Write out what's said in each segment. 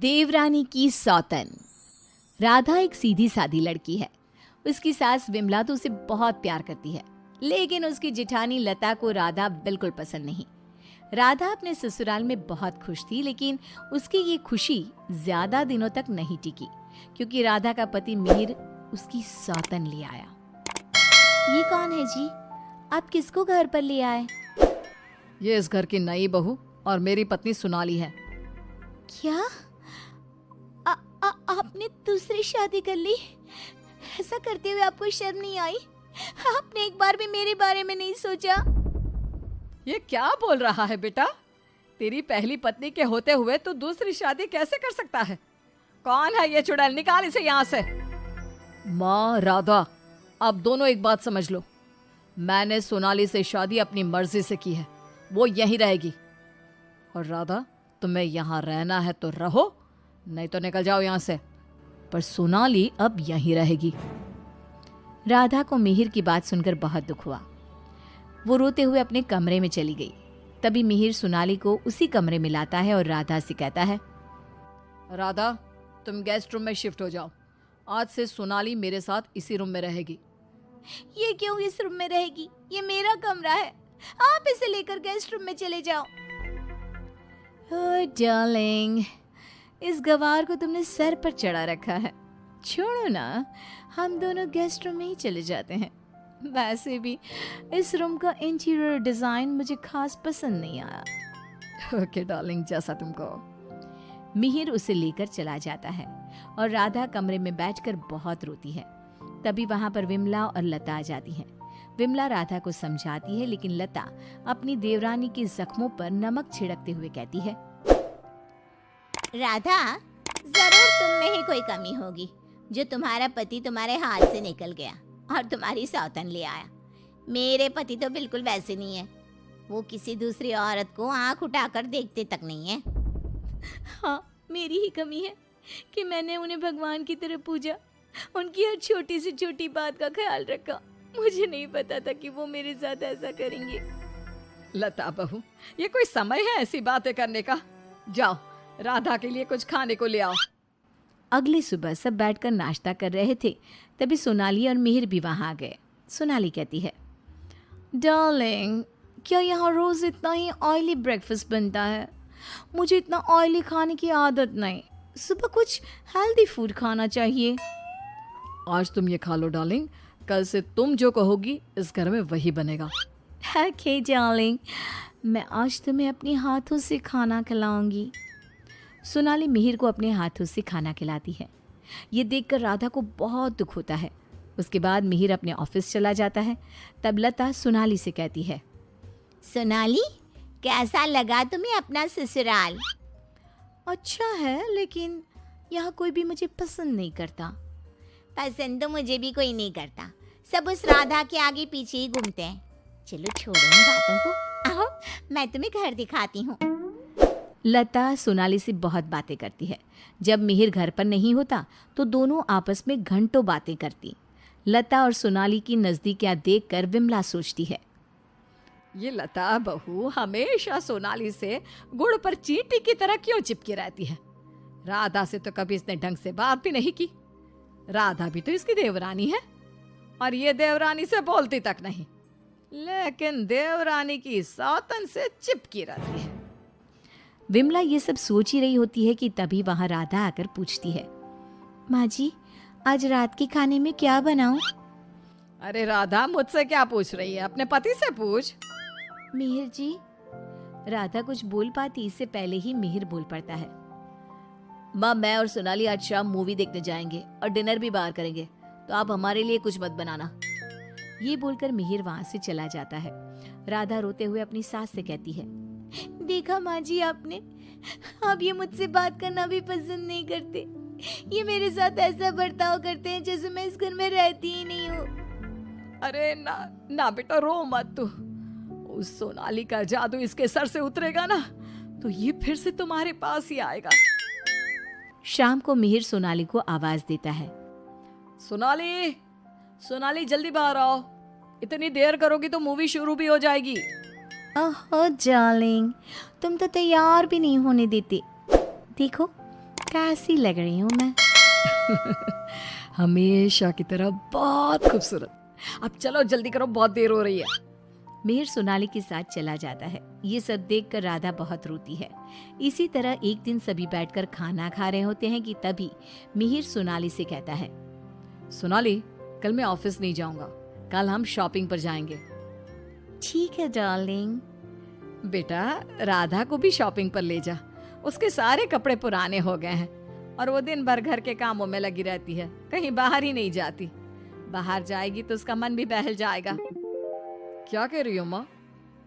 देवरानी की सौतन। राधा एक सीधी सादी लड़की है। उसकी सास विमला तो उसे बहुत प्यार करती है, लेकिन उसकी जिठानी लता को राधा बिल्कुल पसंद नहीं। राधा अपने ससुराल में बहुत खुश थी, लेकिन उसकी ये खुशी ज्यादा दिनों तक नहीं टिकी, क्योंकि राधा का पति मिहिर उसकी सौतन ले आया। ये कौन है जी? आप किसको घर पर ले आए? ये इस घर की नई बहू और मेरी पत्नी सोनाली है। क्या आपने दूसरी शादी कर ली? ऐसा करते हुए आपको शर्म नहीं आई? आपने एक बार भी मेरे बारे में नहीं सोचा? ये क्या बोल रहा है बेटा? तेरी पहली पत्नी के होते हुए तू दूसरी शादी कैसे कर सकता है? कौन है ये चुड़ैल? निकाल इसे यहाँ से। माँ राधा, अब दोनों एक बात समझ लो। मैंने सोनाली से शादी अपनी मर्जी से की है, वो यहीं रहेगी। और राधा, तुम्हें यहाँ रहना है तो रहो, नहीं तो निकल जाओ यहाँ से। पर सोनाली अब यहीं रहेगी। राधा को मिहिर की बात सुनकर बहुत दुख हुआ। वो रोते हुए अपने कमरे में चली गई। तभी मिहिर सोनाली को उसी कमरे में लाता है और राधा से कहता है, राधा, तुम गेस्ट रूम में शिफ्ट हो जाओ। आज से सोनाली मेरे साथ इसी रूम में रहेगी। ये क्यों इस रूम में रहेगी? ये मेरा कमरा है, आप इसे लेकर गेस्ट रूम में चले जाओ। ओह डार्लिंग, इस गवार को तुमने सर पर चढ़ा रखा है। छोड़ो ना, हम दोनों गेस्ट रूम में ही चले जाते हैं। वैसे भी इस रूम का इंटीरियर डिजाइन मुझे खास पसंद नहीं आया। ओके डार्लिंग, जैसा तुम कहो। मिहिर उसे लेकर चला जाता है और राधा कमरे में बैठकर बहुत रोती है। तभी वहां पर विमला और लता आ जाती हैं। विमला राधा को समझाती है, लेकिन लता अपनी देवरानी के जख्मों पर नमक छिड़कते हुए कहती है, राधा, जरूर तुम में ही कोई कमी होगी जो तुम्हारा पति तुम्हारे हाथ से निकल गया और तुम्हारी सौतन ले आया। मेरे पति तो बिल्कुल वैसे नहीं है। वो किसी दूसरी औरत को आंख उठाकर देखते तक नहीं है। हाँ, मेरी ही कमी है कि मैंने उन्हें भगवान की तरह पूजा, उनकी हर छोटी से छोटी बात का ख्याल रखा। मुझे नहीं पता था कि वो मेरे साथ ऐसा करेंगे। लता बहू, ये कोई समय है ऐसी बातें करने का? जाओ, राधा के लिए कुछ खाने को ले आओ। अगली सुबह सब बैठकर नाश्ता कर रहे थे। तभी सोनाली और मिहिर भी वहां आ गए। सोनाली कहती है, डार्लिंग, क्या यहाँ रोज इतना ही ऑयली ब्रेकफास्ट बनता है? मुझे इतना ऑयली खाने की आदत नहीं। सुबह कुछ हेल्दी फूड खाना चाहिए। आज तुम ये खा लो डार्लिंग, कल से तुम जो कहोगी इस घर में वही बनेगा। ओके डार्लिंग, मैं आज तुम्हें अपने हाथों से खाना खिलाऊंगी। सोनाली मिहिर को अपने हाथों से खाना खिलाती है। ये देखकर राधा को बहुत दुख होता है। उसके बाद मिहिर अपने ऑफिस चला जाता है। तब लता सोनाली से कहती है, सोनाली, कैसा लगा तुम्हें अपना ससुराल? अच्छा है, लेकिन यहाँ कोई भी मुझे पसंद नहीं करता। पसंद तो मुझे भी कोई नहीं करता। सब उस राधा के आगे पीछे ही घूमते हैं। चलो छोड़ो इन बातों को, आओ मैं तुम्हें घर दिखाती हूँ। लता सोनाली से बहुत बातें करती है। जब मिहिर घर पर नहीं होता तो दोनों आपस में घंटों बातें करती। लता और सोनाली की नजदीकियां देखकर विमला सोचती है, ये लता बहू हमेशा सोनाली से गुड़ पर चींटी की तरह क्यों चिपकी रहती है? राधा से तो कभी इसने ढंग से बात भी नहीं की। राधा भी तो इसकी देवरानी है और ये देवरानी से बोलती तक नहीं, लेकिन देवरानी की सौतन से चिपकी रहती है। विमला ये सब सोच ही रही होती है कि तभी वहां राधा आकर पूछती है, माँ जी, आज रात के खाने में क्या बनाऊं? अरे राधा, मुझसे क्या पूछ रही है? अपने पति से पूछ। मिहिर जी। राधा कुछ बोल पाती इससे पहले ही मिहिर बोल पड़ता है, माँ, मैं और सोनाली आज शाम मूवी देखने जाएंगे और डिनर भी बाहर करेंगे, तो आप हमारे लिए कुछ मत बनाना। ये बोलकर मिहिर वहां से चला जाता है। राधा रोते हुए अपनी सास से कहती है, देखा माँ जी आपने, आप ये मुझसे बात करना भी पसंद नहीं करते। ये मेरे साथ ऐसा बर्ताव करते हैं जैसे मैं इस घर में रहती ही नहीं हूँ। अरे ना ना बेटा, रो मत तू। उस सोनाली का जादू इसके सर से उतरेगा ना तो ये फिर से तुम्हारे पास ही आएगा। शाम को मिहिर सोनाली को आवाज देता है, सोनाली, सोनाली जल्दी बाहर आओ। इतनी देर करोगी तो मूवी शुरू भी हो जाएगी। ओह डार्लिंग, तुम तो तैयार भी नहीं होने देते। देखो, कैसी लग रही हूँ मैं? हमेशा की तरह बहुत खूबसूरत। अब चलो जल्दी करो, बहुत देर हो रही है। मिहिर सोनाली के साथ चला जाता है। ये सब देखकर राधा बहुत रोती है। इसी तरह एक दिन सभी बैठकर खाना खा रहे होते हैं कि तभी मिहिर सोनाली से कहता है, सोनाली, कल मैं ऑफिस नहीं जाऊंगा, कल हम शॉपिंग पर जाएंगे। ठीक है डार्लिंग। बेटा, राधा को भी शॉपिंग पर ले जा, उसके सारे कपड़े पुराने हो गए हैं और वो दिन भर घर के कामों में लगी रहती है, कहीं बाहर ही नहीं जाती। बाहर जाएगी तो उसका मन भी बहल जाएगा। क्या कह रही हो माँ?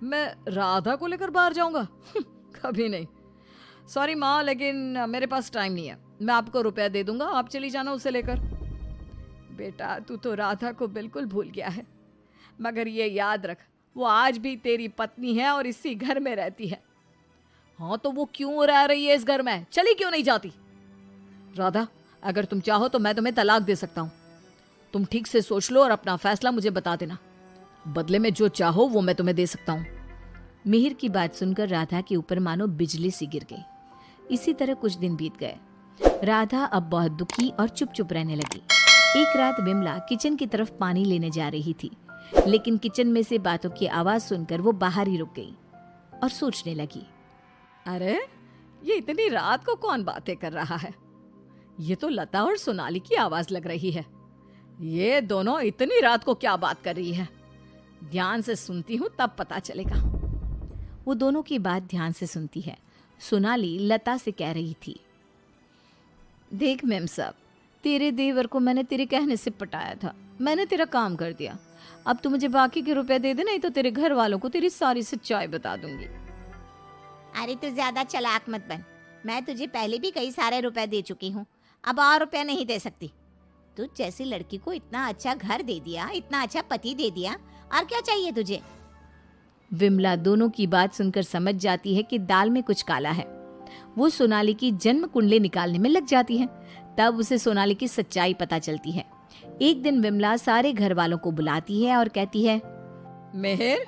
मैं राधा को लेकर बाहर जाऊंगा? कभी नहीं। सॉरी माँ, लेकिन मेरे पास टाइम नहीं है। मैं आपको रुपया दे दूंगा, आप चली जाना उसे लेकर। बेटा, तू तो राधा को बिल्कुल भूल गया है, मगर ये याद रख, वो आज भी तेरी पत्नी है और इसी घर में रहती है। हाँ तो वो क्यों रह रही है इस घर में? चली क्यों नहीं जाती? राधा, अगर तुम चाहो तो मैं तुम्हें तलाक दे सकता हूँ। तुम ठीक से सोच लो और अपना फैसला मुझे बता देना। बदले में जो चाहो वो मैं तुम्हें दे सकता हूँ। मिहिर की बात सुनकर राधा के ऊपर मानो बिजली सी गिर गई। इसी तरह कुछ दिन बीत गए। राधा अब बहुत दुखी और चुप चुप रहने लगी। एक रात विमला किचन की तरफ पानी लेने जा रही थी, लेकिन किचन में से बातों की आवाज सुनकर वो बाहर ही रुक गई और सोचने लगी, अरे ये इतनी रात को कौन बातें कर रहा है? ये तो लता और सोनाली की आवाज लग रही है। ये दोनों इतनी रात को क्या बात कर रही है? ध्यान से सुनती हूँ तब पता चलेगा। वो दोनों की बात ध्यान से सुनती है। सोनाली लता से कह रही थी, देख मेम साहब, तेरे देवर को मैंने तेरे कहने से पटाया था, मैंने तेरा काम कर दिया। अब तू मुझे बाकी के रुपए दे दे, नहीं तो तेरे घर वालों को तेरी सारी सच्चाई बता दूंगी। अरे तू ज्यादा चालाक मत बन, मैं तुझे पहले भी कई सारे रुपए दे चुकी हूँ, अब और रुपया नहीं दे सकती। तुझ जैसी लड़की को इतना अच्छा घर दे दिया, इतना अच्छा पति दे दिया, और क्या चाहिए तुझे? विमला दोनों की बात सुनकर समझ जाती है कि दाल में कुछ काला है। वो सोनाली की जन्म कुंडली निकालने में लग जाती है। तब उसे सोनाली की सच्चाई पता चलती है। एक दिन विमला सारे घर वालों को बुलाती है और कहती है, मेहर,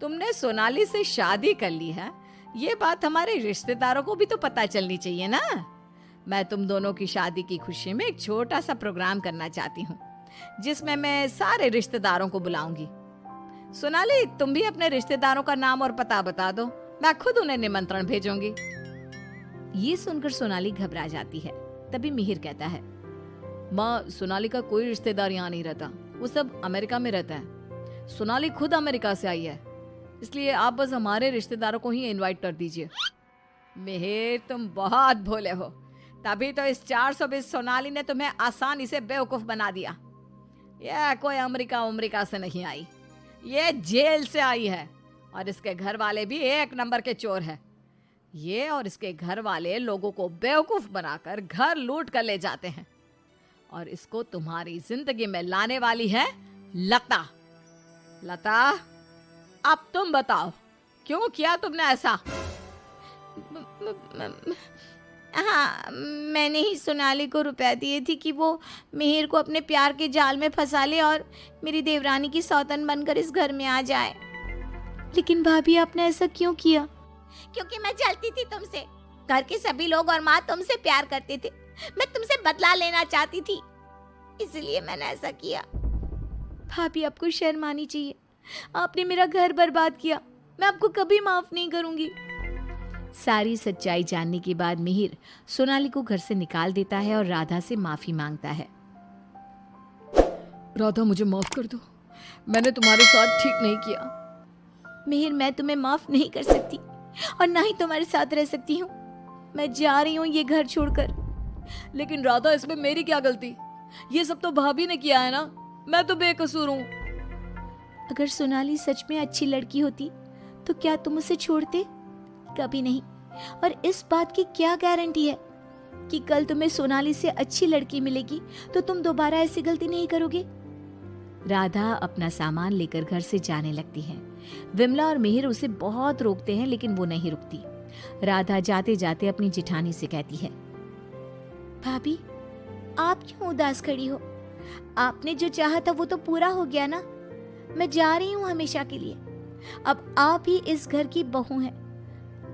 तुमने सोनाली से शादी कर ली है, ये बात हमारे रिश्तेदारों को भी तो पता चलनी चाहिए ना। मैं तुम दोनों की शादी की खुशी में एक छोटा सा प्रोग्राम करना चाहती हूँ, जिसमें मैं सारे रिश्तेदारों को बुलाऊंगी। सोनाली, तुम भी अपने रिश्तेदारों का नाम और पता बता दो, मैं खुद उन्हें निमंत्रण भेजूंगी। ये सुनकर सोनाली घबरा जाती है। तभी मिहिर कहता है, माँ, सोनाली का कोई रिश्तेदार यहाँ नहीं रहता, वो सब अमेरिका में रहता है। सोनाली खुद अमेरिका से आई है, इसलिए आप बस हमारे रिश्तेदारों को ही इनवाइट कर दीजिए। मिहिर, तुम बहुत भोले हो, तभी तो इस 420 सोनाली ने तुम्हें आसानी से बेवकूफ बना दिया। यह कोई अमेरिका से नहीं आई, ये जेल से आई है, और इसके घर वाले भी एक नंबर के चोर है। ये और इसके घर वाले लोगों को बेवकूफ बनाकर घर लूट कर ले जाते हैं, और इसको तुम्हारी जिंदगी में लाने वाली है लता। लता, अब तुम बताओ, क्यों किया तुमने ऐसा? हाँ, मैंने ही सोनाली को रुपया दिए थी कि वो मिहिर को अपने प्यार के जाल में फंसा ले और मेरी देवरानी की सौतन बनकर इस घर में आ जाए। लेकिन भाभी, आपने ऐसा क्यों किया? क्योंकि मैं जलती थी तुमसे। घर के सभी लोग और माँ तुमसे प्यार करते थे, मैं तुमसे बदला लेना चाहती थी, इसलिए मैंने ऐसा किया। भाभी, आपको शर्म आनी चाहिए। आपने मेरा घर बर्बाद किया, मैं आपको कभी माफ नहीं करूंगी। सारी सच्चाई जानने के बाद मिहिर सोनाली को घर से निकाल देता है और राधा से माफी मांगता है। राधा, मुझे माफ कर दो, मैंने तुम्हारे साथ ठीक नहीं किया। मिहिर, मैं तुम्हें माफ नहीं कर सकती और ना ही तुम्हारे साथ रह सकती हूँ। मैं जा रही हूँ ये घर छोड़कर। लेकिन राधा, इसमें मेरी क्या गलती? ये सब तो भाभी ने किया है ना, मैं तो बेकसूर हूँ। अगर सोनाली सच में अच्छी लड़की होती तो क्या तुम उसे छोड़ते? कभी नहीं। और इस बात की क्या गारंटी है कि कल तुम्हें सोनाली से अच्छी लड़की मिलेगी तो तुम दोबारा ऐसी गलती नहीं करोगे? राधा अपना सामान लेकर घर से जाने लगती है। विमला और मिहिर उसे बहुत रोकते हैं, लेकिन वो नहीं रुकती। राधा जाते जाते अपनी जिठानी से कहती है, भाभी, आप क्यों उदास खड़ी हो? आपने जो चाहा था वो तो पूरा हो गया ना। मैं जा रही हूँ हमेशा के लिए। अब आप ही इस घर की बहू हैं।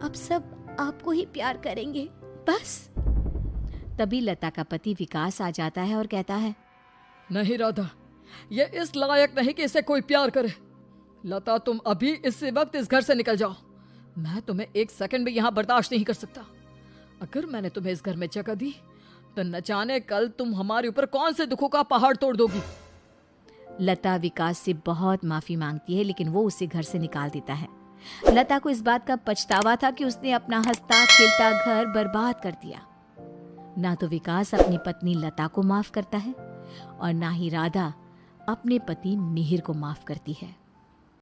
अब सब आपको ही प्यार करेंगे, बस। तभी लता का पति विकास आ जाता है और कहता है, नहीं राधा, ये इस लायक नहीं कि इसे कोई प्यार करे। लता, तुम अभी इसी वक्त इस घर से निकल जाओ। मैं तुम्हें एक सेकंड भी यहाँ बर्दाश्त नहीं कर सकता। अगर मैंने तुम्हें इस घर में जगह दी तो न जाने कल तुम हमारे ऊपर कौन से दुखों का पहाड़ तोड़ दोगी। लता विकास से बहुत माफी मांगती है, लेकिन वो उसे घर से निकाल देता है। लता को इस बात का पछतावा था कि उसने अपना हंसता खेलता घर बर्बाद कर दिया। ना तो विकास अपनी पत्नी लता को माफ करता है और ना ही राधा अपने पति मिहिर को माफ करती है।